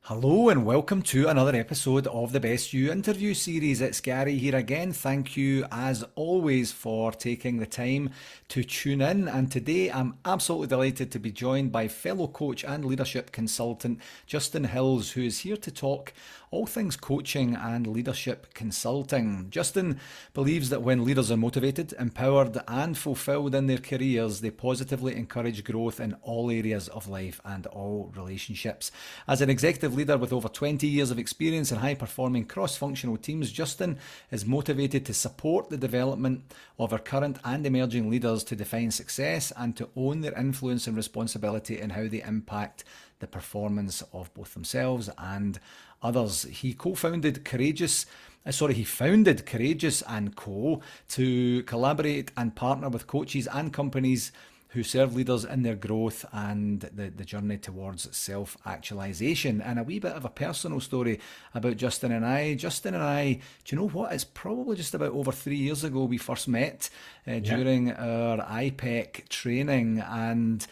Hello and welcome to another episode of the Best You interview series. It's Gary here again. Thank you as always for taking the time to tune in. And today I'm absolutely delighted to be joined by fellow coach and leadership consultant Justin Hills, who is here to talk all things coaching and leadership consulting. Justin believes that when leaders are motivated, empowered, and fulfilled in their careers, they positively encourage growth in all areas of life and all relationships. As an executive leader with over 20 years of experience in high performing cross functional teams, Justin is motivated to support the development of our current and emerging leaders to define success and to own their influence and responsibility in how they impact the performance of both themselves and others. He founded Courageous&Co to collaborate and partner with coaches and companies who serve leaders in their growth and the journey towards self-actualization. And a wee bit of a personal story about Justin and I. Justin and I, do you know what? It's probably just about over 3 years ago we first met Yeah. during our IPEC training, and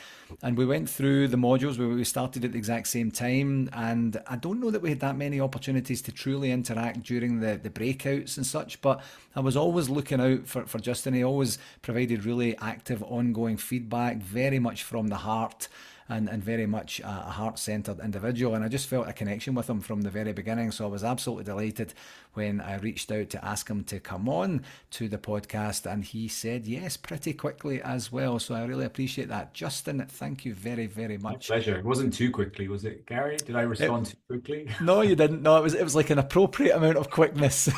we went through the modules where we started at the exact same time. And I don't know that we had that many opportunities to truly interact during the breakouts and such, but I was always looking out for Justin. He always provided really active, ongoing feedback, very much from the heart. And very much a heart centered individual. And I just felt a connection with him from the very beginning. So I was absolutely delighted when I reached out to ask him to come on to the podcast. And he said yes pretty quickly as well. So I really appreciate that. Justin, thank you very, very My much. pleasure. It wasn't too quickly, was it, Gary? Did I It, respond too quickly? no, you didn't. No, it was like an appropriate amount of quickness.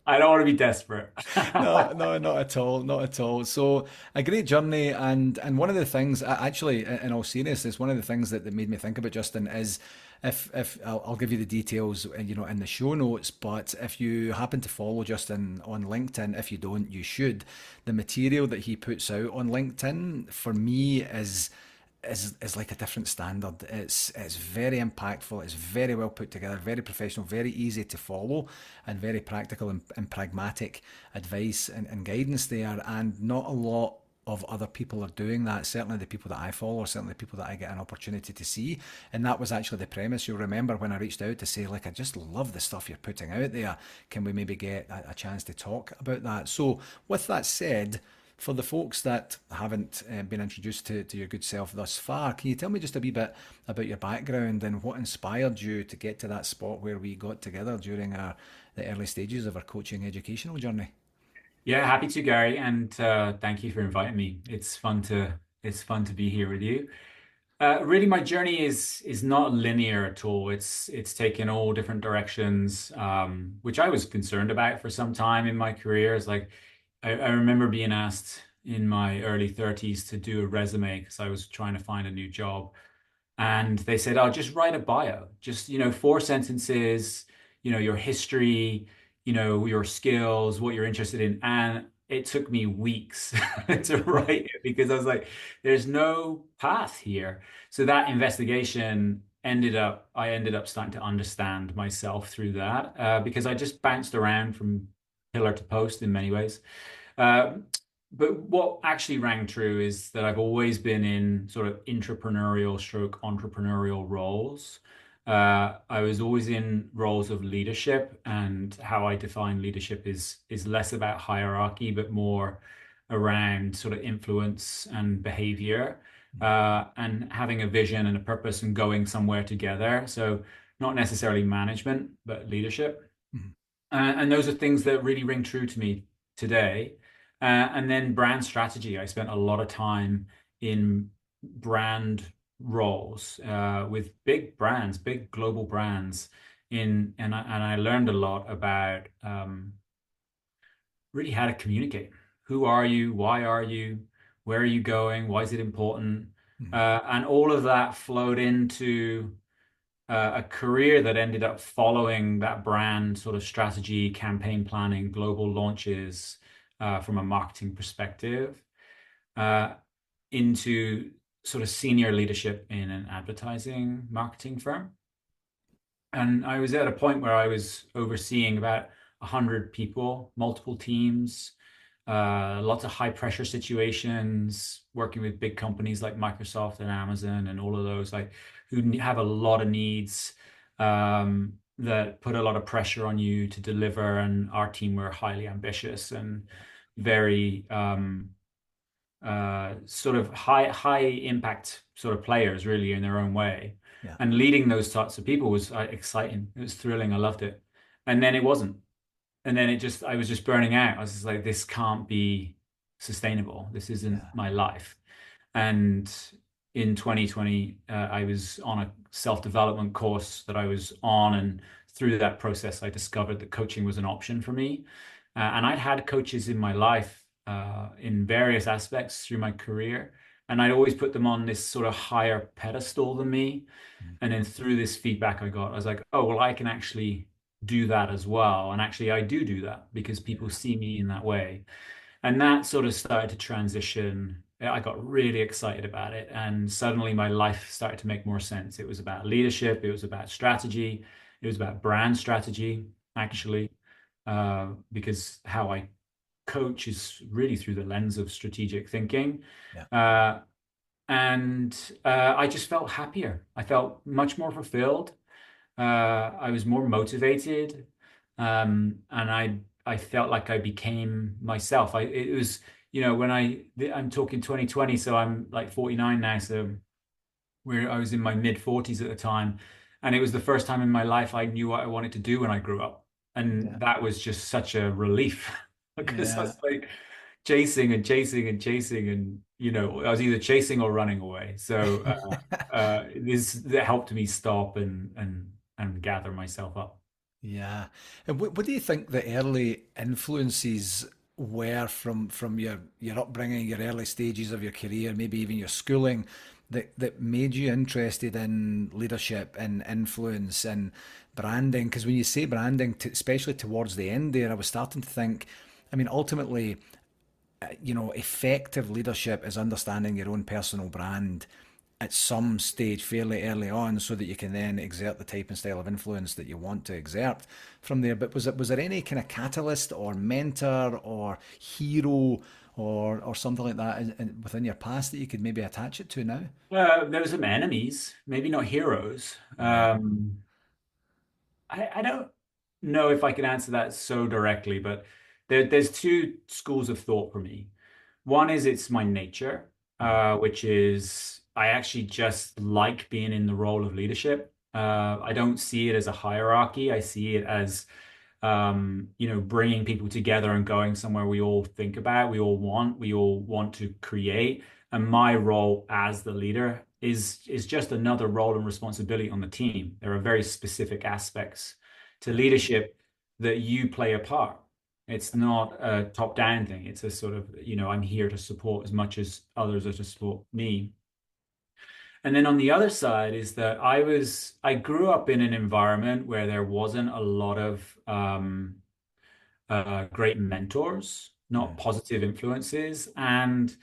I don't want to be desperate. No, no, not at all, not at all. So a great journey, and one of the things, actually, in all seriousness, one of the things that made me think about Justin is, if I'll give you the details, in the show notes. But if you happen to follow Justin on LinkedIn, if you don't, you should. The material that he puts out on LinkedIn for me is like a different standard. It's very impactful. It's very well put together, very professional, very easy to follow, and very practical and pragmatic advice and guidance there. And not a lot of other people are doing that. Certainly the people that I follow, certainly the people that I get an opportunity to see. And that was actually the premise. You'll remember when I reached out to say, like, I just love the stuff you're putting out there. Can we maybe get a chance to talk about that? So with that said, for the folks that haven't been introduced to your good self thus far, can you tell me just a wee bit about your background and what inspired you to get to that spot where we got together during the early stages of our coaching educational journey? Yeah, happy to, Gary, and thank you for inviting me. It's fun to be here with you. Really, my journey is not linear at all. It's taken all different directions, which I was concerned about for some time in my career. It's like I remember being asked in my early 30s to do a resume because I was trying to find a new job. And they said, "Oh, just write a bio. Just, 4 sentences, your history, your skills, what you're interested in." And it took me weeks to write it because I was like, there's no path here. So that investigation I ended up starting to understand myself through that because I just bounced around from pillar to post in many ways. Uh, but what actually rang true is that I've always been in sort of intrapreneurial stroke entrepreneurial roles. I was always in roles of leadership, and how I define leadership is less about hierarchy, but more around sort of influence and behavior, and having a vision and a purpose and going somewhere together. So not necessarily management, but leadership. Mhm. And those are things that really ring true to me today. And then brand strategy. I spent a lot of time in brand roles with big brands, big global brands. And I learned a lot about really how to communicate. Who are you? Why are you? Where are you going? Why is it important? Mhm. And all of that flowed into a career that ended up following that brand sort of strategy, campaign planning, global launches from a marketing perspective uh, into sort of senior leadership in an advertising marketing firm. And I was at a point where I was overseeing about 100 people, multiple teams, lots of high pressure situations, working with big companies like Microsoft and Amazon and all of those, like who have a lot of needs. that put a lot of pressure on you to deliver. And our team were highly ambitious and very sort of high impact sort of players, really, in their own way. Yeah. And leading those types of people was exciting. It was thrilling. I loved it. And then it wasn't. And then I was just burning out. I was just like, this can't be sustainable. This isn't Yeah. my life. And in 2020, I was on a self-development course that I was on, and through that process, I discovered that coaching was an option for me. And I'd had coaches in my life in various aspects through my career, and I'd always put them on this sort of higher pedestal than me. Mm. And then through this feedback I got, I was like, oh, well, I can actually do that as well. And actually, I do that because people Yeah. see me in that way. And that sort of started to transition. I got really excited about it. And suddenly my life started to make more sense. It was about leadership, it was about strategy, it was about brand strategy, actually, because how I coach is really through the lens of strategic thinking. Yeah. Uh, and I just felt happier. I felt much more fulfilled. I was more motivated, and I felt like I became myself. It was, when I'm talking 2020, so I'm like 49 now, so where I was in my mid 40s at the time, and it was the first time in my life I knew what I wanted to do when I grew up, Yeah. and that was just such a relief because I Yeah. was like chasing and chasing and chasing, and I was either chasing or running away. So this that helped me stop and gather myself up. Yeah. And what do you think the early influences were from your upbringing, your early stages of your career, maybe even your schooling, that made you interested in leadership and influence and branding? Because when you say branding, especially towards the end there, I was starting to think, I mean, ultimately, effective leadership is understanding your own personal brand at some stage fairly early on so that you can then exert the type and style of influence that you want to exert from there. But was there any kind of catalyst or mentor or hero or something like that within your past that you could maybe attach it to now? There were some enemies, maybe not heroes. Right. I don't know if I can answer that so directly, but there's two schools of thought for me. One is it's my nature, Mm. which is I actually just like being in the role of leadership. I don't see it as a hierarchy. I see it as bringing people together and going somewhere we all think about, we all want to create. And my role as the leader is just another role and responsibility on the team. There are very specific aspects to Yeah. leadership that you play a part. It's not a top-down thing. It's a sort of, I'm here to support as much as others are to support me. And then on the other side is that I grew up in an environment where there wasn't a lot of great mentors, not Mm. positive influences. And,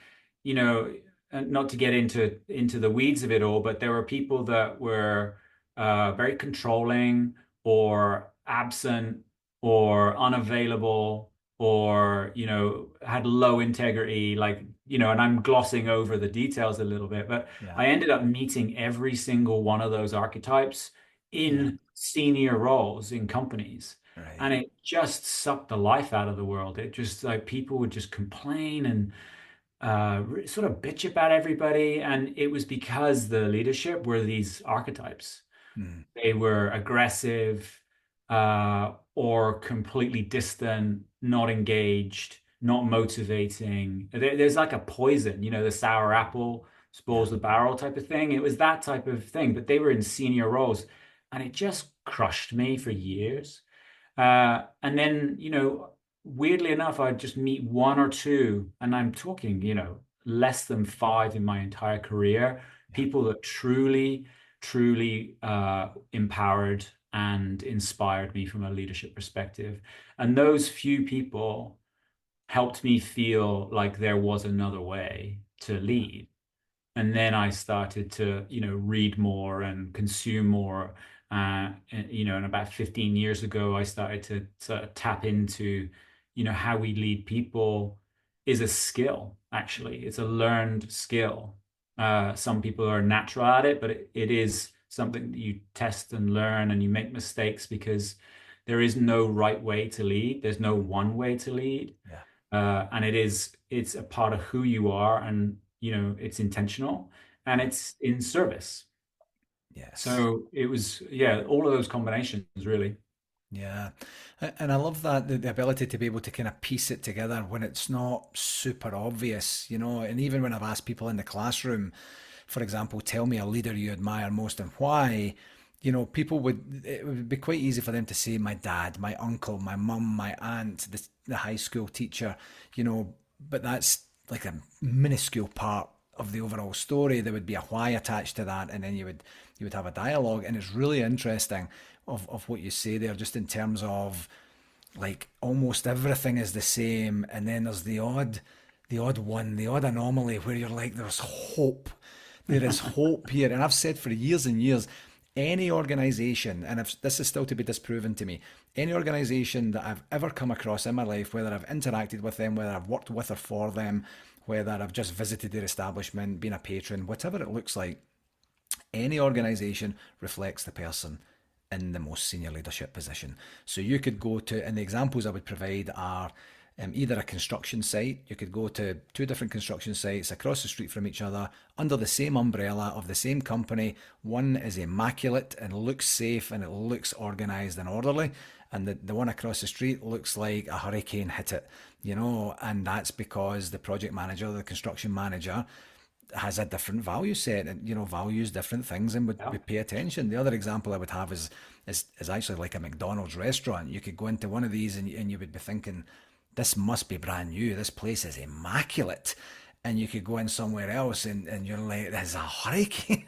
and not to get into the weeds of it all, but there were people that were very controlling or absent or unavailable or, had low integrity, like, and I'm glossing over the details a little bit, but Yeah. I ended up meeting every single one of those archetypes Yeah. in senior roles in companies. And Right. it just sucked the life out of the world. It just like people would just complain and sort of bitch about everybody. And it was because the leadership were these archetypes. Mm. They were aggressive or completely distant, not engaged, not motivating. There's like a poison, the sour apple Yeah. spoils the barrel type of thing. It was that type of thing, but they were in senior roles. And it just crushed me for years. And then, weirdly enough, I'd just meet one or two, and I'm talking, less than five in my entire career, Yeah. people that truly empowered and inspired me from a leadership perspective. And those few people helped me feel like there was another way to Yeah. lead. And then I started to, read more and consume more. And about 15 years ago, I started to sort of tap into, how we lead people is a skill, actually. It's a learned skill. Some people are natural at it, but it is something that you test and learn and you make mistakes because there is no right way to lead. There's no one way to lead. Yeah. And it's a part of who you are, and it's intentional and Yeah. it's in service. Yes. So it was, yeah, all of those combinations really. Yeah. And I love that the ability to be able to kind of piece it together when it's not super obvious, and even when I've asked people in the classroom, for example, tell me a leader you admire most and why, it would be quite easy for them to say my dad, my uncle, my mum, my aunt, the high school teacher, but that's like a minuscule part of the overall story. There would be a why attached to that, and then you would have a dialogue, and it's really interesting of what you say there, just in terms of like almost everything is the same, and then there's the odd one, the odd anomaly where you're like, there's hope. There is hope here. And I've said for years and years, any organization, and if this is still to be disproven to me, any organization that I've ever come across in my life, whether I've interacted with them, whether I've worked with or for them, whether I've just visited their establishment, been a patron, whatever it looks like, any organization reflects the person in the most senior leadership position. So you could go to, and the examples I would provide are either a construction site. You could go to two different construction sites across the street from each other under the same umbrella of the same company. One is immaculate and looks safe and it looks organized and orderly. And the one across the street looks like a hurricane hit it, and that's because the project manager, the construction manager, has a different value set and values different things and Yeah. would pay attention. The other example I would have is actually like a McDonald's restaurant. You could go into one of these and you would be thinking, this must be brand new. This place is immaculate. And you could go in somewhere else and you're like, there's a hurricane.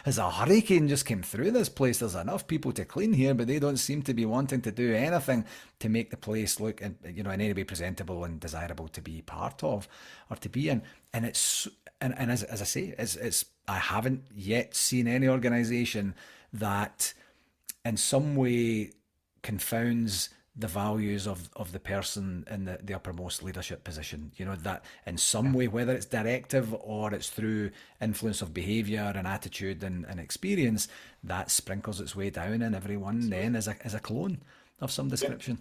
As a hurricane just came through this place. There's enough people to clean here, but they don't seem to be wanting to do anything to make the place look, in any way presentable and desirable to be part of or to be in. And it's and as I say, it's I haven't yet seen any organisation that in some way confounds the values of the person in the uppermost leadership position. That in some Yeah. way, whether it's directive or it's through influence of behaviour and attitude and experience, that sprinkles its way down in everyone then Absolutely. as a clone of some Yeah. description.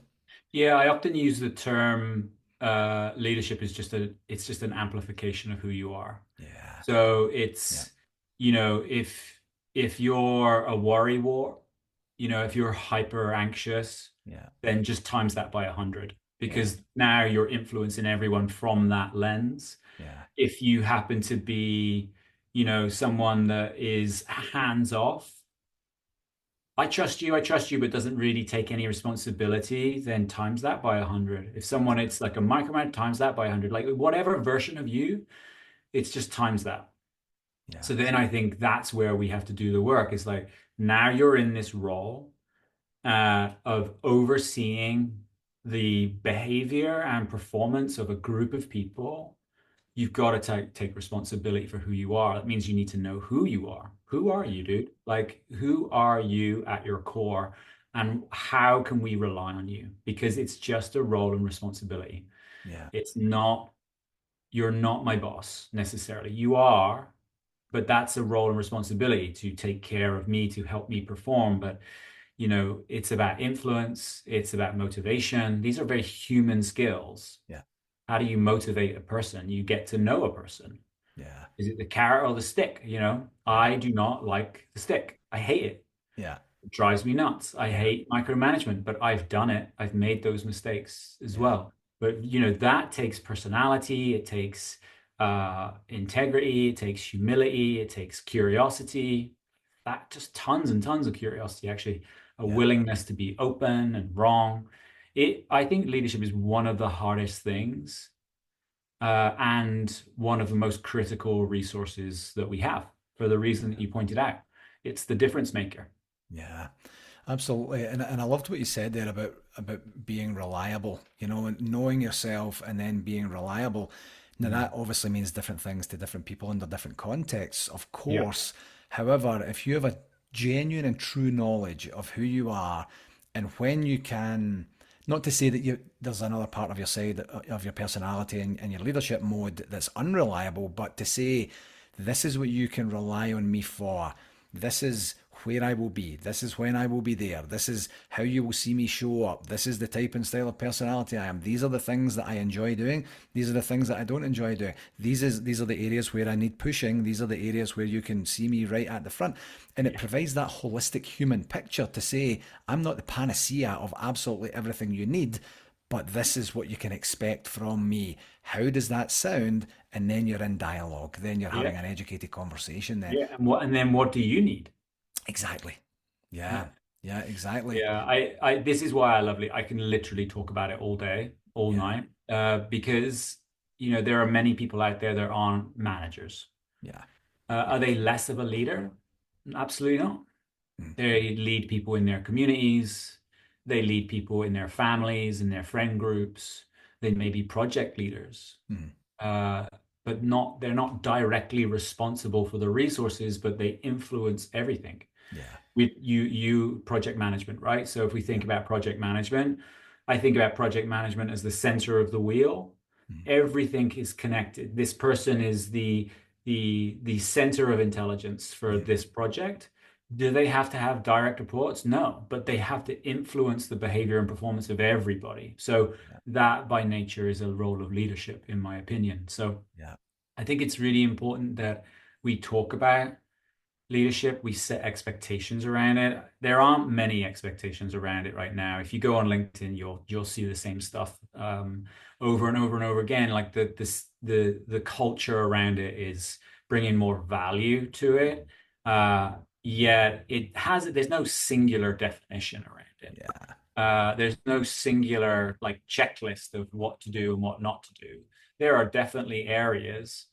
Yeah, I often use the term leadership is it's just an amplification of who you are. Yeah, So yeah, it's, if you're a worry wart, if you're hyper anxious, yeah, then just times that by 100 yeah, because now you're influencing everyone from that lens. yeah, If you happen to be, someone that is hands off, I trust you, but doesn't really take any responsibility, then times that by 100. If someone, it's like a micromanage, times that by 100. Like whatever version of you, it's just times that. yeah, So then I think that's where we have to do the work. It's like now you're in this role of overseeing the behavior and performance of a group of people. You've got to take responsibility for who you are. That means you need to know who you are. Who are yeah, you, dude? Like, who are you at your core? And how can we rely on you? Because it's just a role and responsibility. yeah, It's not, you're not my boss necessarily. You are, but that's a role and responsibility to take care of me, to help me perform. But it's about influence, it's about motivation. These are very human skills. yeah, How do you motivate a person? You get to know a person. yeah, Is it the carrot or the stick? yeah, I do not like the stick. I hate it. yeah, It drives me nuts. I yeah, hate micromanagement, but I've done it. I've made those mistakes as yeah, well. But that takes personality, it takes integrity, it takes humility, it takes curiosity. That just tons and tons of curiosity, actually, a yeah, willingness to be open and wrong. I think leadership is one of the hardest things and one of the most critical resources that we have for the reason that you pointed out. It's the difference maker. yeah. Absolutely, and I loved what you said there about being reliable. And knowing yourself and then being reliable. Now Mm. that obviously means different things to different people under different contexts, of Yeah. course. However, if you have a genuine and true knowledge of who you are, and when you can, not to say that there's another part of your side of your personality and your leadership mode that's unreliable, but to say this is what you can rely on me for. This is where I will be. This is when I will be there. This is how you will see me show up. This is the type and style of personality I am. These are the things that I enjoy doing. These are the things that I don't enjoy doing. These are the areas where I need pushing. These are the areas where you can see me right at the front. And it Yeah. provides that holistic human picture to say, I'm not the panacea of absolutely everything you need, but this is what you can expect from me. How does that sound? And then you're in dialogue. Then you're having Yeah. an educated conversation. Then Yeah. And then what do you need? exactly. Yeah. Yeah. Yeah. Exactly. Yeah. This is why I love it. I can literally talk about it all day, all Yeah. night, because, there are many people out there that aren't managers. Yeah. Are Yeah. they less of a leader? Absolutely not. Mm, They lead people in their communities. They lead people in their families, in their friend groups. They may be project leaders, mm, uh, but they're not directly responsible for the resources, but they influence everything. yeah. With you project management, right? So if we Yeah. think about project management, I think about project management as the center of the wheel. Mm, Everything is connected. This person is the center of intelligence for yeah. this project. Do they have to have direct reports? No, but they have to influence the behavior and performance of everybody. So Yeah. that by nature is a role of leadership, in my opinion. So Yeah. I think it's really important that we talk about leadership, we set expectations around it. There aren't many expectations around it right now. If you go on LinkedIn, you'll see the same stuff over and over and over again. Like the culture around it is bringing more value to it. Yet there's no singular definition around it. Yeah. There's no singular like checklist of what to do and what not to do. There are definitely areas,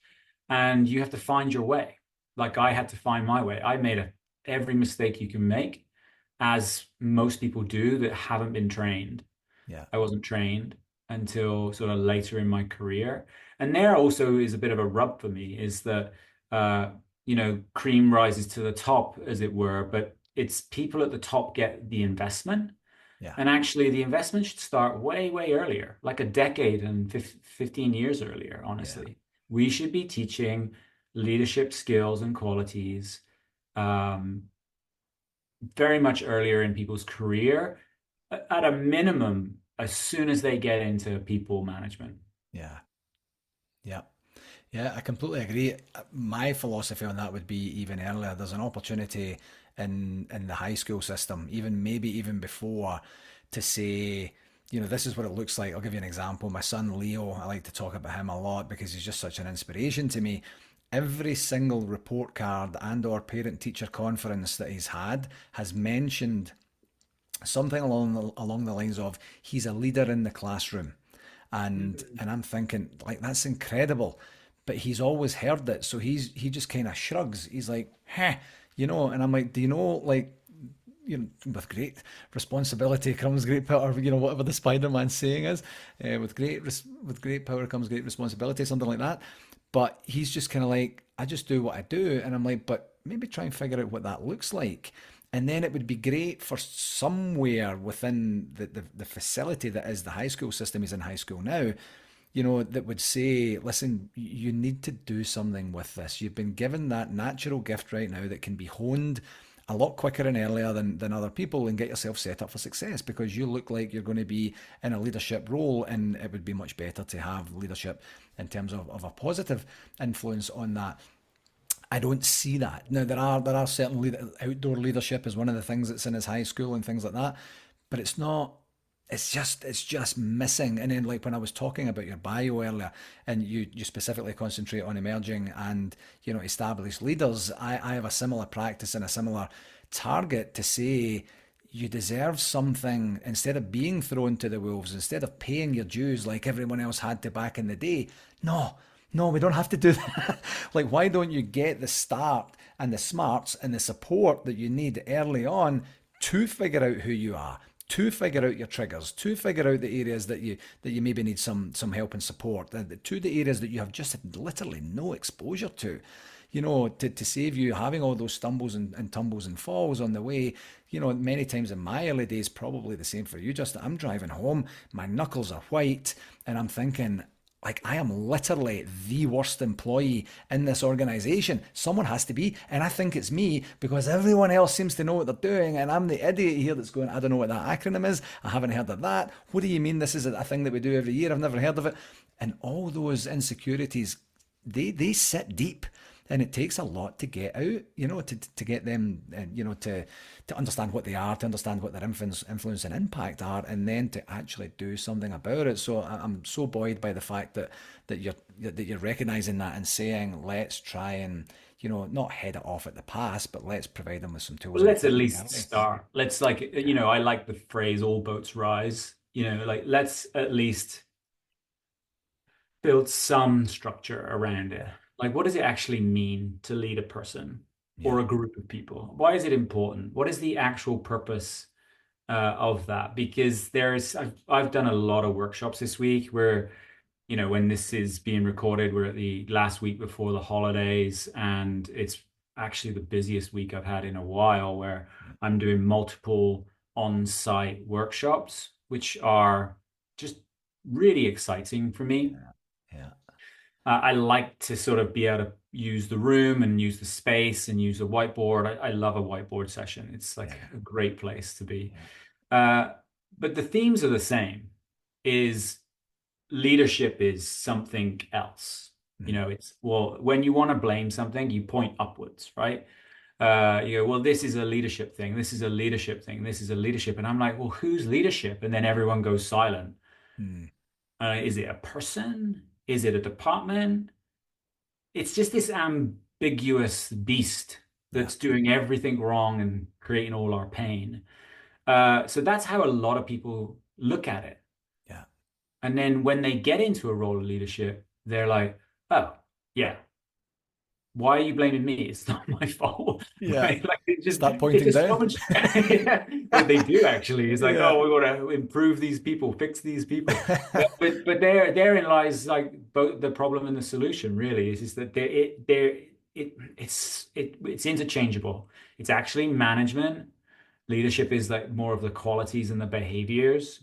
and you have to find your way. Like I had to find my way. I made every mistake you can make, as most people do that haven't been trained. Yeah. I wasn't trained until sort of later in my career. And there also is a bit of a rub for me is that, uh, cream rises to the top, as it were, but it's people at the top get the investment. Yeah. And actually, the investment should start way, way earlier, like a decade and 15 years earlier, Yeah. honestly. We should be teaching leadership skills and qualities um, very much earlier in people's career, at a minimum, as soon as they get into people management. Yeah. Yeah. Yeah, I completely agree. My philosophy on that would be even earlier. There's an opportunity in the high school system, even maybe even before, to say, this is what it looks like. I'll give you an example. My son Leo, I like to talk about him a lot because he's just such an inspiration to me. Every single report card and or parent teacher conference that he's had has mentioned something along the lines of he's a leader in the classroom, Mhm. and I'm thinking like that's incredible, but he's always heard it, so he just kind of shrugs. He's like, "Huh," and I'm like, "Do you know like?" With great responsibility comes great power. Whatever the Spider-Man saying is, with great power comes great responsibility, something like that. But he's just kind of like, I just do what I do, and I'm like, but maybe try and figure out what that looks like. And then it would be great for somewhere within the facility that is the high school system. He's in high school now, that would say, listen, you need to do something with this. You've been given that natural gift right now that can be honed a lot quicker and earlier than other people, and get yourself set up for success, because you look like you're going to be in a leadership role, and it would be much better to have leadership in terms of a positive influence on that. I don't see that. Now there are certain outdoor leadership is one of the things that's in his high school and things like that, but it's not. It's just missing. And then like when I was talking about your bio earlier, and you specifically concentrate on emerging and established leaders, I have a similar practice and a similar target to say you deserve something instead of being thrown to the wolves, instead of paying your dues like everyone else had to back in the day. No, no, we don't have to do that. Like, why don't you get the start and the smarts and the support that you need early on to figure out who you are, to figure out your triggers, to figure out the areas that you maybe need some help and support, to the areas that you have just literally no exposure to. To save you having all those stumbles and tumbles and falls on the way. Many times in my early days, probably the same for you, just I'm driving home, my knuckles are white, and I'm thinking, like I am literally the worst employee in this organization. Someone has to be, and I think it's me because everyone else seems to know what they're doing, and I'm the idiot here that's going, I don't know what that acronym is. I haven't heard of that. What do you mean this is a thing that we do every year? I've never heard of it. And all those insecurities, they sit deep, and it takes a lot to get out, to get them, to understand what they are, to understand what their influence and impact are, and then to actually do something about it. So I'm so buoyed by the fact that you're recognizing that and saying, let's try and not head it off at the past, but let's provide them with some tools Well, and let's at equipment least early. start. Let's like, Yeah, I like the phrase all boats rise. Like let's at least build some structure around it. yeah, Like, what does it actually mean to lead a person yeah, or a group of people? Why is it important? What is the actual purpose of that? Because I've done a lot of workshops this week where, when this is being recorded, we're at the last week before the holidays, and it's actually the busiest week I've had in a while where I'm doing multiple on-site workshops, which are just really exciting for me. yeah, yeah, I like to sort of be able to use the room and use the space and use a whiteboard. I love a whiteboard session. It's like yeah, a great place to be. yeah. Uh, but the themes are the same. Is leadership is something else. Mm, It's well, when you want to blame something, you point upwards, right? You go, well, this is a leadership thing. This is a leadership thing. This is a leadership. And I'm like, well, whose leadership? And then everyone goes silent. mm, Is it a person? Is it a department? It's just this ambiguous beast yeah, that's doing everything wrong and creating all our pain. So that's how a lot of people look at it. yeah, And then when they get into a role of leadership, they're like, oh, yeah, why are you blaming me? It's not my fault, yeah. right? Like Start it's pointing just so down. much. Yeah, they do actually. It's like, Yeah. oh, we got to improve these people, fix these people. But therein lies like both the problem and the solution. Really, is just that it's interchangeable. It's actually management. Leadership is like more of the qualities and the behaviors.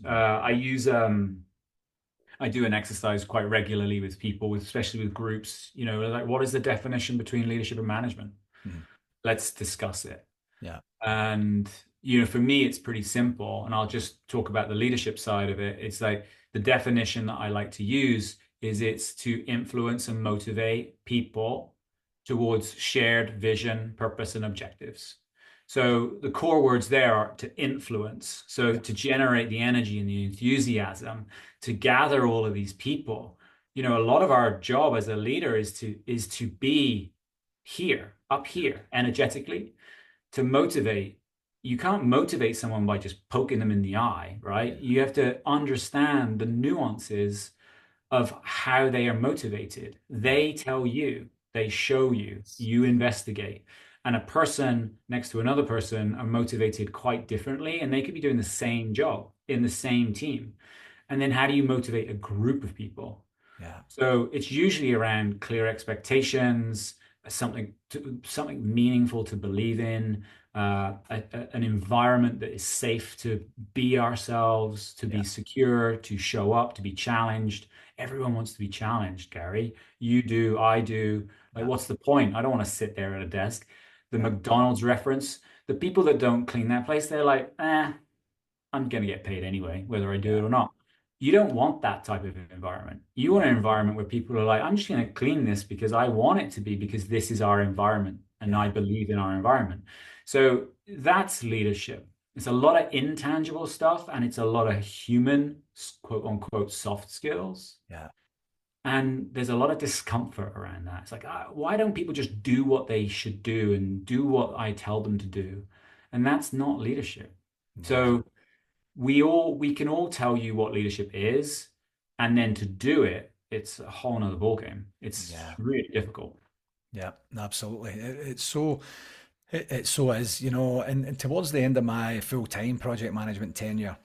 I do an exercise quite regularly with people, especially with groups, like what is the definition between leadership and management? Mhm. Let's discuss it. Yeah, And, for me, it's pretty simple. And I'll just talk about the leadership side of it. It's like the definition that I like to use is it's to influence and motivate people towards shared vision, purpose, and objectives. So the core words there are to influence. So yeah, to generate the energy and the enthusiasm to gather all of these people. A lot of our job as a leader is to be here, up here, energetically to motivate. You can't motivate someone by just poking them in the eye, right? yeah, You have to understand the nuances of how they are motivated. yeah. They tell you, they show you, you investigate. And a person next to another person are motivated quite differently, and they could be doing the same job in the same team. And then how do you motivate a group of people? Yeah, So it's usually around clear expectations, something meaningful to believe in, an environment that is safe to be ourselves, to be yeah, secure, to show up, to be challenged. Everyone wants to be challenged, Gary. You do, I do. Like, yeah, what's the point? I don't want to sit there at a desk. The yeah, McDonald's reference, the people that don't clean that place, they're like, I'm going to get paid anyway, whether I do it yeah, or not. You don't want that type of environment. You want yeah, an environment where people are like, I'm just going to clean this because I want it to be, because this is our environment and I yeah, believe in our environment. So that's leadership. It's a lot of intangible stuff and it's a lot of human, quote unquote, soft skills. yeah, And there's a lot of discomfort around that. It's like, why don't people just do what they should do and do what I tell them to do? And that's not leadership. yeah, So we can all tell you what leadership is, and then to do it, it's a whole nother ballgame. It's yeah, really difficult. yeah. Absolutely. It so is, and towards the end of my full-time project management tenure,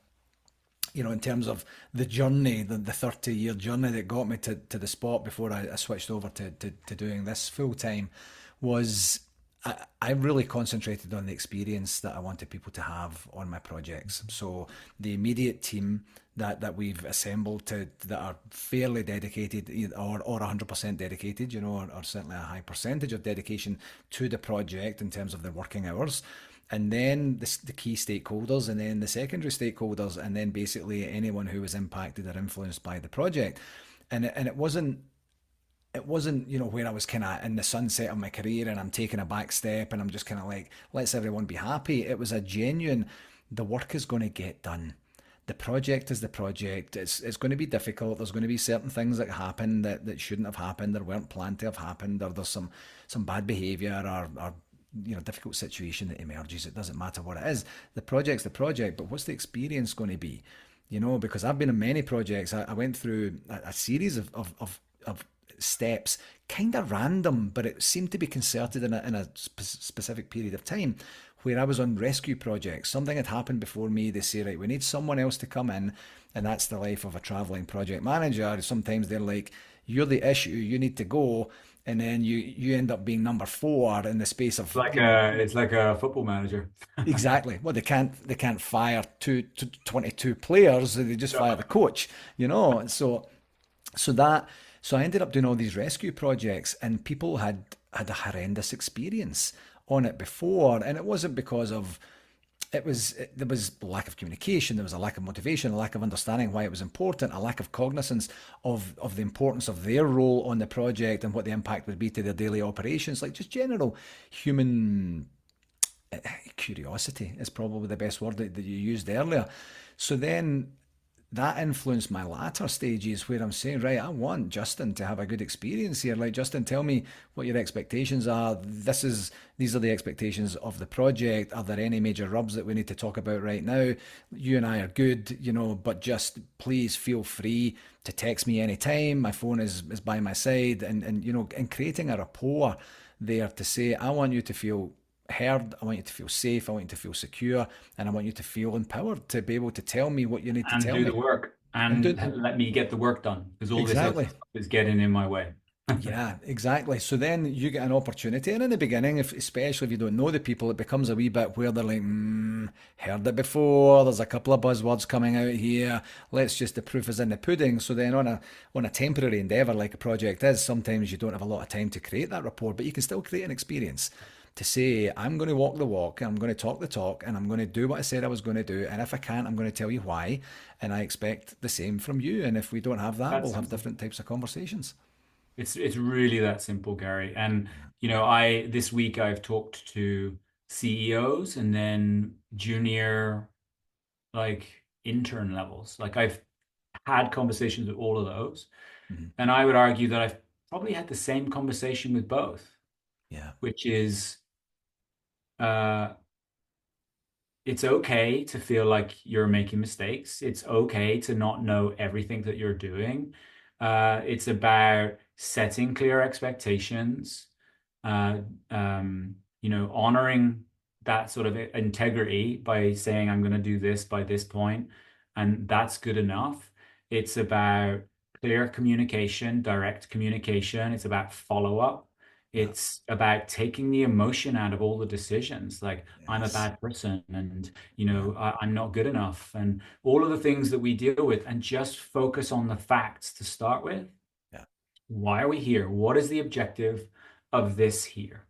in terms of the journey, the 30-year journey that got me to the spot before I switched over to doing this full time was I really concentrated on the experience that I wanted people to have on my projects. So the immediate team that we've assembled that are fairly dedicated or 100% dedicated, or certainly a high percentage of dedication to the project in terms of their working hours. And then the key stakeholders, and then the secondary stakeholders, and then basically anyone who was impacted or influenced by the project. And it wasn't, where I was kind of in the sunset of my career and I'm taking a back step and I'm just kind of like, let's everyone be happy. It was a genuine, the work is going to get done. The project is the project. It's going to be difficult. There's going to be certain things that happen that shouldn't have happened or weren't planned to have happened, or there's some bad behavior or difficult situation that emerges. It doesn't matter what it is. The project's the project, but what's the experience going to be? Because I've been in many projects. I went through a series of steps, kind of random, but it seemed to be concerted in a specific period of time where I was on rescue projects. Something had happened before me. They say, right, we need someone else to come in. And that's the life of a traveling project manager. Sometimes they're like, you're the issue, you need to go. And then you end up being number four in the space of, It's like a football manager. exactly. Well, they can't fire 22 players. They just fire the coach, so that so I ended up doing all these rescue projects, and people had a horrendous experience on it before, and it wasn't because of there was lack of communication, there was a lack of motivation, a lack of understanding why it was important, a lack of cognizance of the importance of their role on the project and what the impact would be to their daily operations, like just general human curiosity is probably the best word that you used earlier. So then that influenced my latter stages where I'm saying, right, I want Justin to have a good experience here. Like, Justin, tell me what your expectations are. These are the expectations of the project. Are there any major rubs that we need to talk about right now? You and I are good, but just please feel free to text me anytime. My phone is by my side, and creating a rapport there to say, I want you to feel heard. I want you to feel safe. I want you to feel secure, and I want you to feel empowered to be able to tell me what you need to And tell do the me. work And do and and let me get the work done because all this other exactly, stuff is getting in my way. yeah, exactly. So then you get an opportunity, and in the beginning, especially if you don't know the people, it becomes a wee bit where they're like, heard it before. There's a couple of buzzwords coming out here. Let's just the proof is in the pudding. So then on a temporary endeavor like a project is, sometimes you don't have a lot of time to create that rapport, but you can still create an experience to say, I'm going to walk the walk, I'm going to talk the talk, and I'm going to do what I said I was going to do. And if I can't, I'm going to tell you why. And I expect the same from you. And if we don't have that, That's we'll have simple. different types of conversations. It's really that simple, Gary. And Yeah. I this week I've talked to CEOs and then junior like intern levels. Like I've had conversations with all of those. Mhm. And I would argue that I've probably had the same conversation with both, Yeah. which is uh it's okay to feel like you're making mistakes. It's okay to not know everything that you're doing. It's about setting clear expectations, uh, honoring that sort of integrity by saying, I'm going to do this by this point, and that's good enough. It's about clear communication, direct communication. It's about follow up. Yeah. It's about taking the emotion out of all the decisions. Like, I'm a Yes. bad person and Yeah. I'm not good enough and all of the things that we deal with and just focus on the facts to start with. Yeah. Why are we here? What is the objective of this here?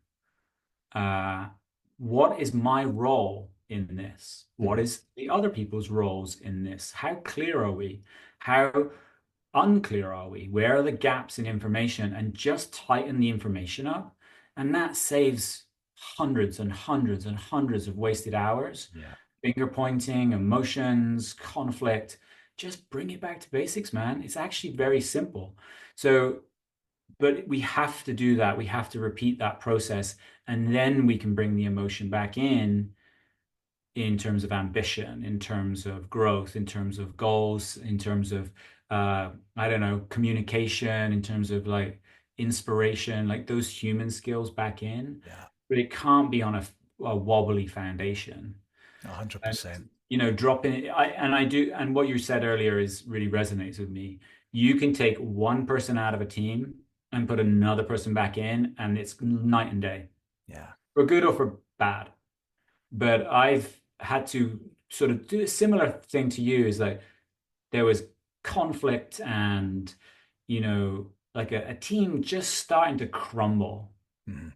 Uh, what is my role in this? What Mhm. is the other people's roles in this? How clear are we? How unclear are we? Where are the gaps in information? And just tighten the information up. And that saves hundreds and hundreds and hundreds of wasted hours, Yeah. finger pointing, emotions, conflict. Just bring it back to basics, man. It's actually very simple. So, but we have to do that. We have to repeat that process. And then we can bring the emotion back in terms of ambition, in terms of growth, in terms of goals, in terms of I don't know, communication, in terms of like inspiration, like those human skills back in. Yeah. But it can't be on a wobbly foundation. A hundred And percent. dropping it. I do, and what you said earlier is really resonates with me. You can take one person out of a team and put another person back in, and it's night and day. Yeah. for good or for bad. But I've had to sort of do a similar thing to you is like there was conflict and, like a team just starting to crumble, Mhm.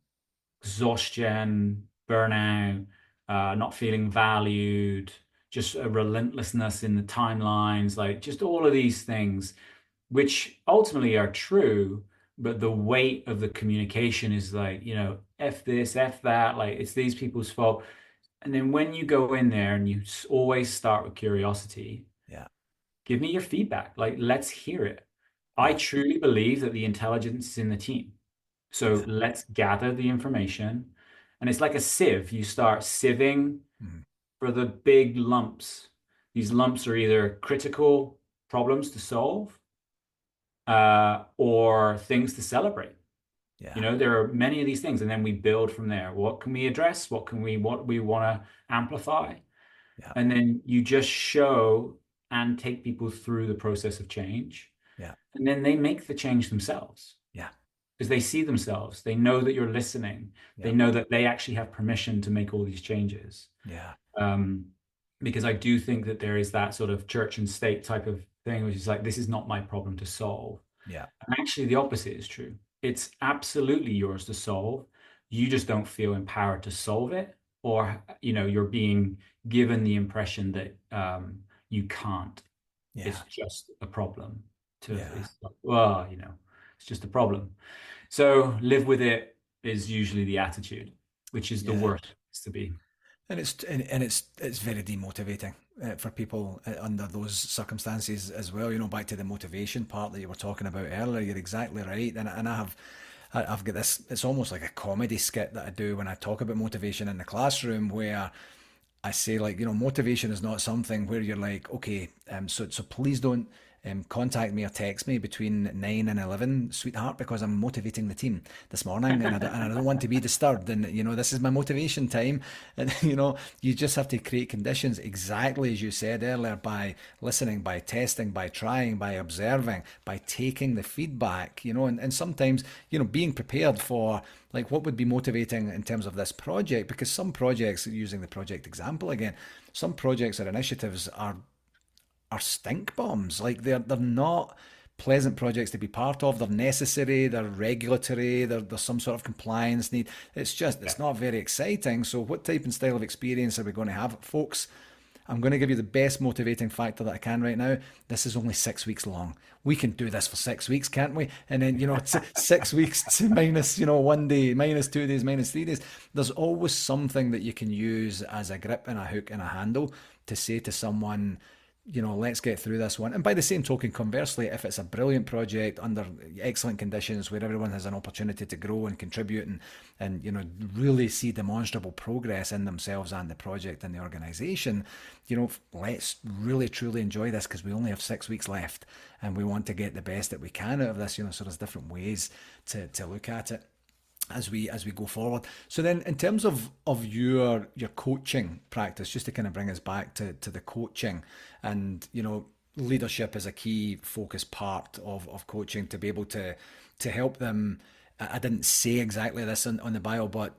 exhaustion, burnout, not feeling valued, just a relentlessness in the timelines, like just all of these things, which ultimately are true, but the weight of the communication is like, F this, F that, like it's these people's fault. And then when you go in there and you always start with curiosity, Yeah, give me your feedback. Like, let's hear it. I yeah, truly believe that the intelligence is in the team. So yeah, let's gather the information. And it's like a sieve. You start sieving mhm, for the big lumps. These lumps are either critical problems to solve or things to celebrate. yeah, There are many of these things, and then we build from there. What can we address? What we want to amplify? yeah, And then you just show and take people through the process of change. yeah, And then they make the change themselves yeah, because they see themselves. They know that you're listening. They yeah, know that they actually have permission to make all these changes. yeah, Um, because I do think that there is that sort of church and state type of thing, which is like, this is not my problem to solve. yeah, And actually, the opposite is true. It's absolutely yours to solve. You just don't feel empowered to solve it, or you're being given the impression that you can't. It's yeah, just a problem. yeah, It's like, well, it's just a problem. So live with it is usually the attitude, which is the yeah. worst place to be. And it's very demotivating for people under those circumstances as well. Back to the motivation part that you were talking about earlier. You're exactly right, and I've got this. It's almost like a comedy skit that I do when I talk about motivation in the classroom, where I say, like, motivation is not something where you're like, okay, so please don't contact me or text me between 9 and 11, sweetheart, because I'm motivating the team this morning, and I don't want to be disturbed. And this is my motivation time, and you just have to create conditions exactly as you said earlier, by listening, by testing, by trying, by observing, by taking the feedback. And sometimes being prepared for, like, what would be motivating in terms of this project, because some projects, using the project example again, some projects or initiatives are stink bombs. Like, they're not pleasant projects to be part of. They're necessary, they're regulatory, there's some sort of compliance need. It's not very exciting. So what type and style of experience are we going to have, folks? I'm going to give you the best motivating factor that I can right now. This is only 6 weeks long. We can do this for 6 weeks, can't we? And then, it's 6 weeks to minus, one day, minus 2 days, minus 3 days. There's always something that you can use as a grip and a hook and a handle to say to someone, let's get through this one. And by the same token, conversely, if it's a brilliant project under excellent conditions where everyone has an opportunity to grow and contribute and really see demonstrable progress in themselves and the project and the organization, let's really truly enjoy this, because we only have 6 weeks left and we want to get the best that we can out of this. So there's different ways to look at it as we go forward. So then, in terms of your coaching practice, just to kind of bring us back to the coaching, and leadership is a key focus part of coaching, to be able to help them. I didn't say exactly this on the bio, but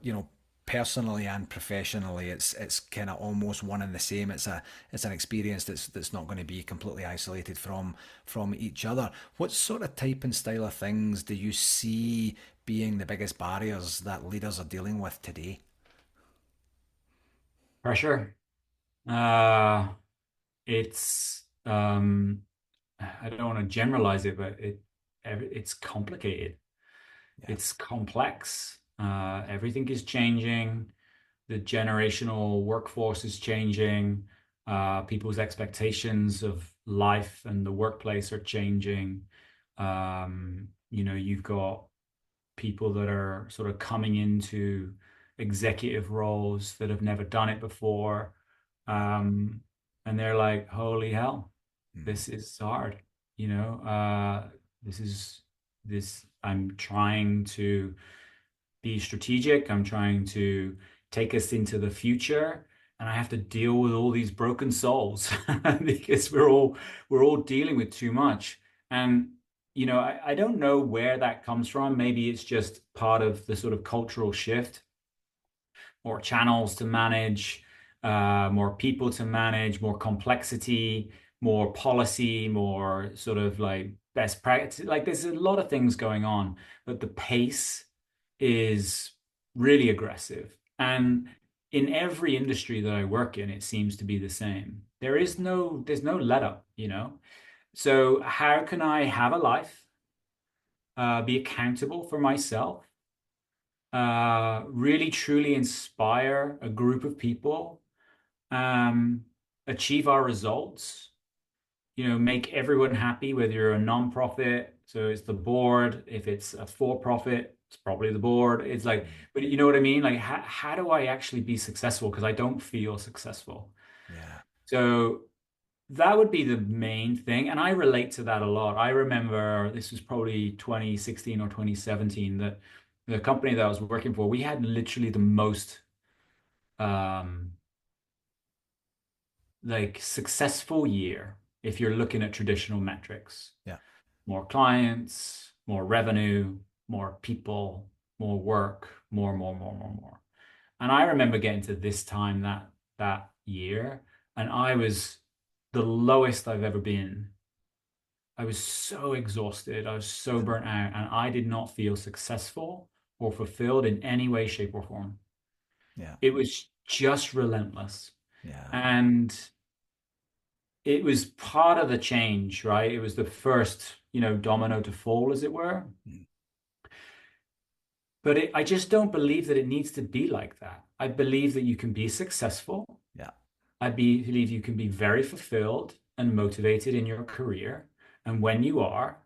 personally and professionally, it's kind of almost one and the same. It's an experience that's not going to be completely isolated from each other. What sort of type and style of things do you see being the biggest barriers that leaders are dealing with today? Pressure. Uh, it's I don't want to generalize it, but it's complicated. Yeah, It's complex. Everything is changing. The generational workforce is changing. People's expectations of life and the workplace are changing. You've got people that are sort of coming into executive roles that have never done it before. yeah, Um, and they're like, holy hell, mm, this is hard. You know, this is I'm trying to be strategic. I'm trying to take us into the future, and I have to deal with all these broken souls because we're all dealing with too much. And I don't know where that comes from. Maybe it's just part of the sort of cultural shift more channels to manage, more people to manage, more complexity, more policy, more sort of like best practice. Like there's a lot of things going on, but the pace is really aggressive. And in every industry that I work in, it seems to be the same. There's no let up, you know? So how can I have a life, be accountable for myself, really truly inspire a group of people, um, achieve our results, you know, make everyone happy, whether you're a non-profit, so it's the board. If it's a for-profit, it's probably the board. It's like, Mm. but you know what I mean? Like, how do I actually be successful? Because I don't feel successful. Yeah. So that would be the main thing. And I relate to that a lot. I remember this was probably 2016 or 2017 that the company that I was working for, we had literally the most um, like successful year if you're looking at traditional metrics. Yeah. More clients, more revenue, more people, more work, more. And I remember getting to this time that year, and I was the lowest I've ever been. I was so exhausted. I was so burnt out, and I did not feel successful or fulfilled in any way, shape, or form. Yeah. It was just relentless. Yeah. And it was part of the change, right? It was the first, you know, domino to fall, as it were. Mm. But I just don't believe that it needs to be like that. I believe that you can be successful. Yeah. Believe you can be very fulfilled and motivated in your career. And when you are,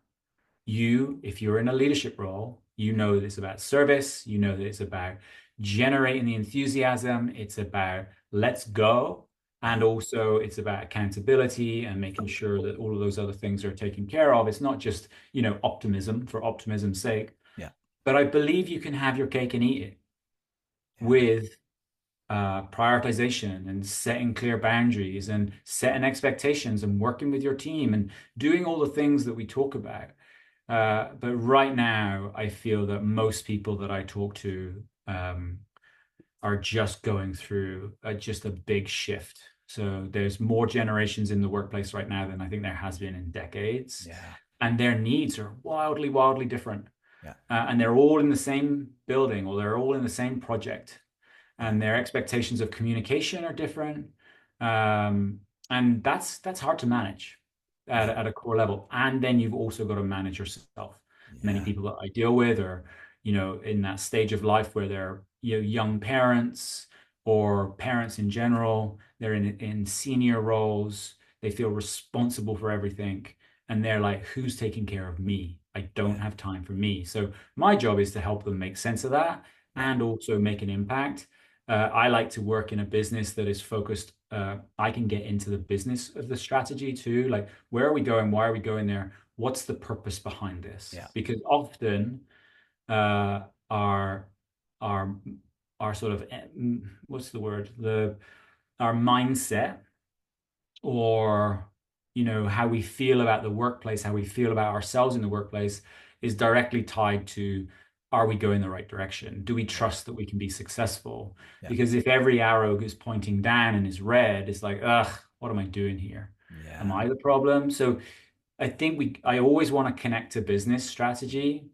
if you're in a leadership role, you know that it's about service, you know that it's about generating the enthusiasm, it's about let's go. Yeah. And also it's about accountability and making sure that all of those other things are taken care of. It's not just, you know, optimism for optimism's sake, Yeah. but I believe you can have your cake and eat it Yeah. with prioritization and setting clear boundaries and setting expectations and working with your team and doing all the things that we talk about. But right now, I feel that most people that I talk to are just going through just a big shift. So there's more generations in the workplace right now than I think there has been in decades, Yeah. and their needs are wildly different. Yeah. And they're all in the same building or they're all in the same project Yeah. and their expectations of communication are different. Um, and that's hard to manage Yeah. at a core level. And then you've also got to manage yourself. Many Yeah. people that I deal with are, you know, in that stage of life where they're, you know, young parents or parents in general. They're in senior roles. They feel responsible for everything. And they're like, who's taking care of me? I don't Yeah. have time for me. So my job is to help them make sense of that Yeah. and also make an impact. I like to work in a business that is focused. I can get into the business of the strategy too. Like, where are we going? Why are we going there? What's the purpose behind this? Yeah. Because often uh, our our our sort of what's the word? The Our mindset or you know how we feel about the workplace, how we feel about ourselves in the workplace is directly tied to are we going the right direction? Do we Yeah. trust that we can be successful? Yeah. Because if every arrow is pointing down and is red, it's like, ugh, what am I doing here? Am Yeah. I the problem? So I always want to connect to business strategy,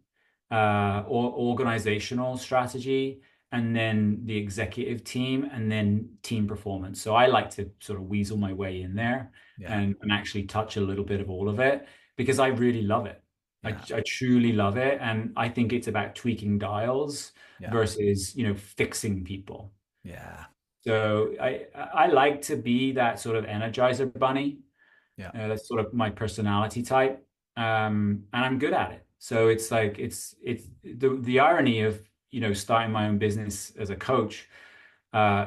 or organizational strategy, and then the executive team, and then team performance. So I like to sort of weasel my way in there Yeah. and actually touch a little bit of all of it because I really love it. Yeah. I truly love it, and I think it's about tweaking dials Yeah. versus, you know, fixing people. Yeah. So I like to be that sort of energizer bunny. Yeah. That's sort of my personality type, and I'm good at it. So it's like it's the irony of, you know, starting my own business as a coach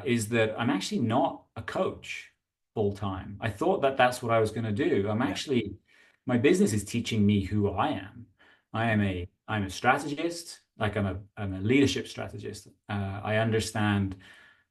is that I'm actually not a coach full time. I thought that that's what I was going to do. Yeah. My business is teaching me who I am. I'm a strategist, like I'm a leadership strategist. I understand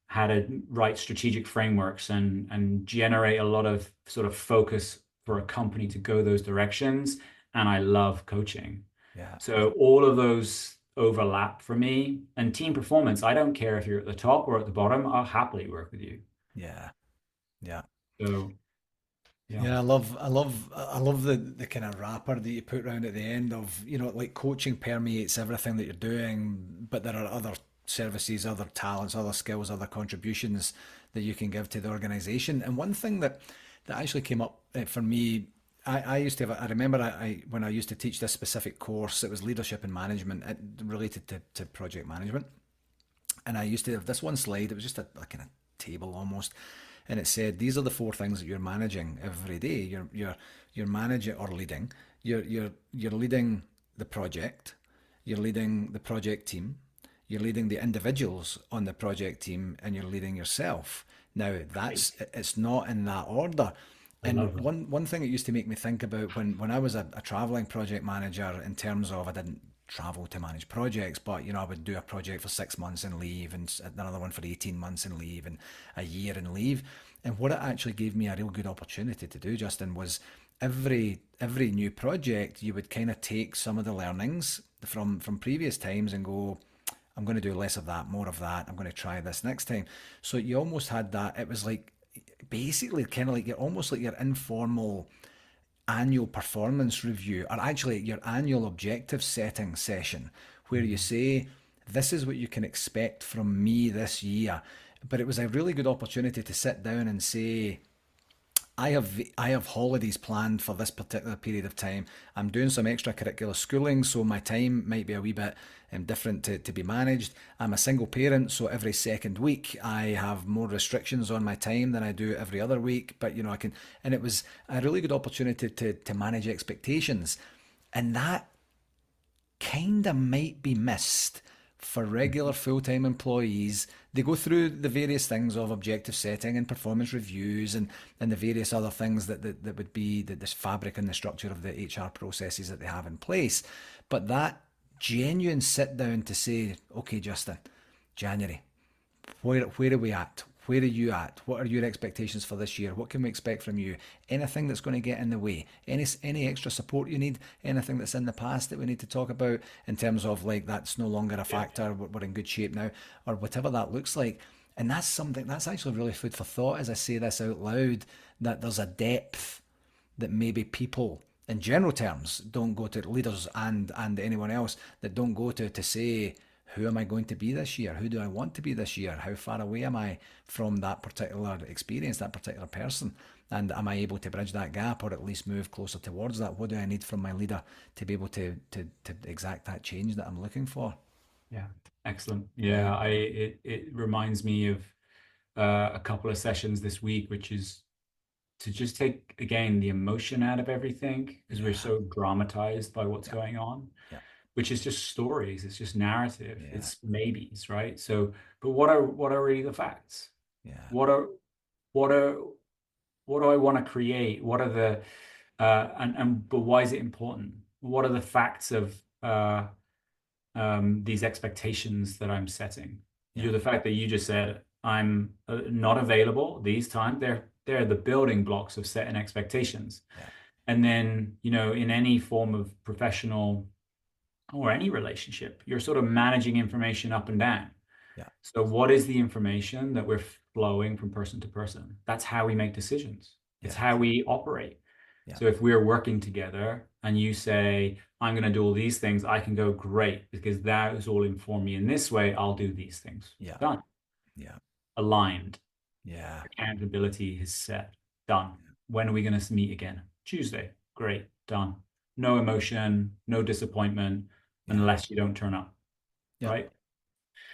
how to write strategic frameworks and generate a lot of sort of focus for a company to go those directions. And I love coaching. Yeah. So all of those overlap for me. And team performance, I don't care if you're at the top or at the bottom, I'll happily work with you. Yeah. Yeah. So, yeah, Yeah, I love the kind of wrapper that you put around at the end of, like coaching permeates everything that you're doing, but there are other services, other talents, other skills, other contributions that you can give to the organization. And one thing that actually came up for me, I used to have, I remember when I used to teach this specific course, it was leadership and management, related to project management. And I used to have this one slide. It was just a kind of table almost, and it said these are the four things that you're managing every day. You're managing or leading. You're leading the project. You're leading the project team. You're leading the individuals on the project team, and you're leading yourself. Now great. it's not in that order. I And love that. one thing it used to make me think about when I was a traveling project manager, in terms of I didn't travel to manage projects, but I would do a project for 6 months and leave, and another one for 18 months and leave, and a year and leave. And what it actually gave me a real good opportunity to do, Justin, was every new project you would kind of take some of the learnings from previous times and go, I'm going to do less of that, more of that. I'm going to try this next time. So you almost had that. It was like basically kind of like you're almost like your informal annual performance review, or actually your annual objective setting session, where you Mhm. say, this is what you can expect from me this year. But it was a really good opportunity to sit down and say, I have holidays planned for this particular period of time. I'm doing some extracurricular schooling, so my time might be a wee bit different to be managed. I'm a single parent, so every second week I have more restrictions on my time than I do every other week. But I can, and it was a really good opportunity to manage expectations, and that kind of might be missed for regular full-time employees. They go through the various things of objective setting and performance reviews, and the various other things that would be this fabric and the structure of the HR processes that they have in place. But that genuine sit down to say, okay, Justin, January, where are we at? Where are you at? What are your expectations for this year? What can we expect from you? Anything that's going to get in the way? Any extra support you need? Anything that's in the past that we need to talk about in terms of like that's no longer a Yeah. factor, we're in good shape now, or whatever that looks like. And that's something that's actually really food for thought as I say this out loud, that there's a depth that maybe people in general terms don't go to, leaders and anyone else that don't go to say, who am I going to be this year? Who do I want to be this year? How far away am I from that particular experience, that particular person? And am I able to bridge that gap or at least move closer towards that? What do I need from my leader to be able to exact that change that I'm looking for? Yeah. Excellent. Yeah, Yeah. It reminds me of a couple of sessions this week, which is to just take again the emotion out of everything because we're yeah, so dramatized by what's yeah, going on, yeah, which is just stories, it's just narrative, yeah, it's maybes, right? So, but what are really the facts? yeah, What are what are what do I want to create? What are the and but why is it important? What are the facts of these expectations that I'm setting? yeah, The fact that you just said I'm not available these times. They're the building blocks of setting expectations. yeah, And then in any form of professional or any relationship, you're sort of managing information up and down. yeah, So what is the information that we're flowing from person to person? That's how we make decisions. It's yeah, how we operate. yeah, So if we're working together and you say, I'm going to do all these things, I can go, great, because that is all informed me in this way. I'll do these things. yeah, Done. yeah, Aligned. yeah, Accountability is set. Done. When are we going to meet again? Tuesday. Great. Done. No emotion, no disappointment yeah, unless you don't turn up. yeah. Right?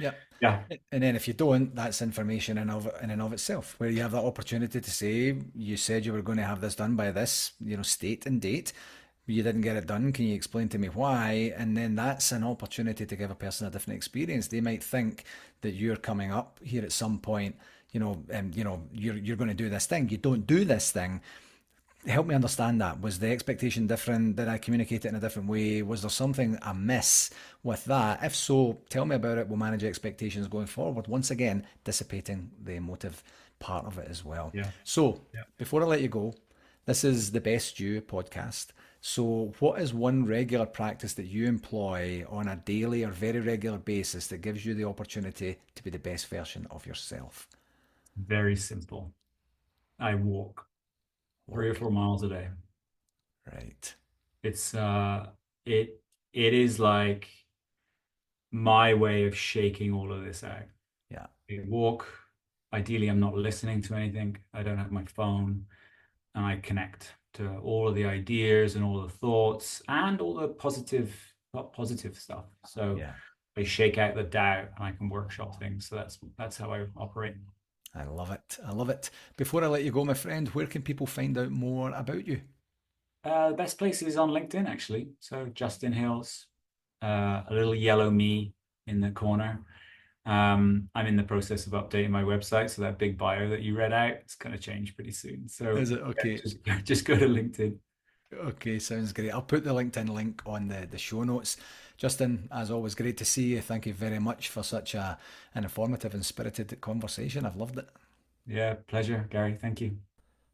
Yep. Yeah. And then if you don't, that's information in and of itself, where you have that opportunity to say, you said you were going to have this done by this, state and date. You didn't get it done. Can you explain to me why? And then that's an opportunity to give a person a different experience. They might think that you're coming up here at some point, and you're going to do this thing. You don't do this thing. Help me understand that. Was the expectation different? Did I communicate it in a different way? Was there something amiss with that? If so, tell me about it. We'll manage expectations going forward. Once again, dissipating the emotive part of it as well. Yeah. So, Yeah. before I let you go, this is the Best You podcast. So, what is one regular practice that you employ on a daily or very regular basis that gives you the opportunity to be the best version of yourself? Very simple. I walk 3 or 4 Walking. miles a day. Right. It's it it is like my way of shaking all of this out. Yeah. I walk. Ideally, I'm not listening to anything. I don't have my phone, and I connect to all of the ideas and all the thoughts and all the positive stuff. So Yeah. I shake out the doubt and I can workshop things. So that's how I operate. I love it. I love it. Before I let you go, my friend, where can people find out more about you? The best place is on LinkedIn, actually. So Justin Hills, a little yellow me in the corner. I'm in the process of updating my website, so that big bio that you read out, it's going to change pretty soon. So Is it yeah, okay? just go to LinkedIn. Okay, sounds great. I'll put the LinkedIn link on the show notes. Justin, as always, great to see you. Thank you very much for such an informative and spirited conversation. I've loved it. Yeah, pleasure, Gary. Thank you.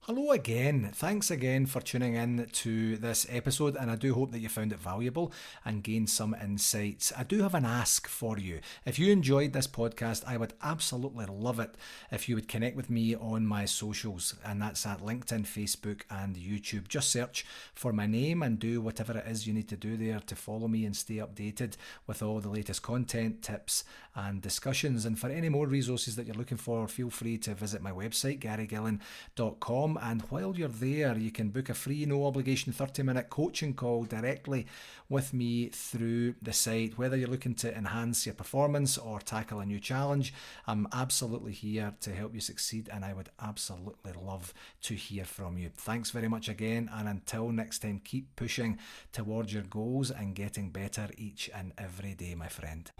Hello again. Thanks again for tuning in to this episode, and I do hope that you found it valuable and gained some insights. I do have an ask for you. If you enjoyed this podcast, I would absolutely love it if you would connect with me on my socials, and that's at LinkedIn, Facebook, and YouTube. Just search for my name and do whatever it is you need to do there to follow me and stay updated with all the latest content, tips, and discussions. And for any more resources that you're looking for, feel free to visit my website, garygillen.com. And while you're there, you can book a free, no obligation 30-minute coaching call directly with me through the site. Whether you're looking to enhance your performance or tackle a new challenge, I'm absolutely here to help you succeed, and I would absolutely love to hear from you. Thanks very much again, and until next time, keep pushing towards your goals and getting better each and every day, my friend.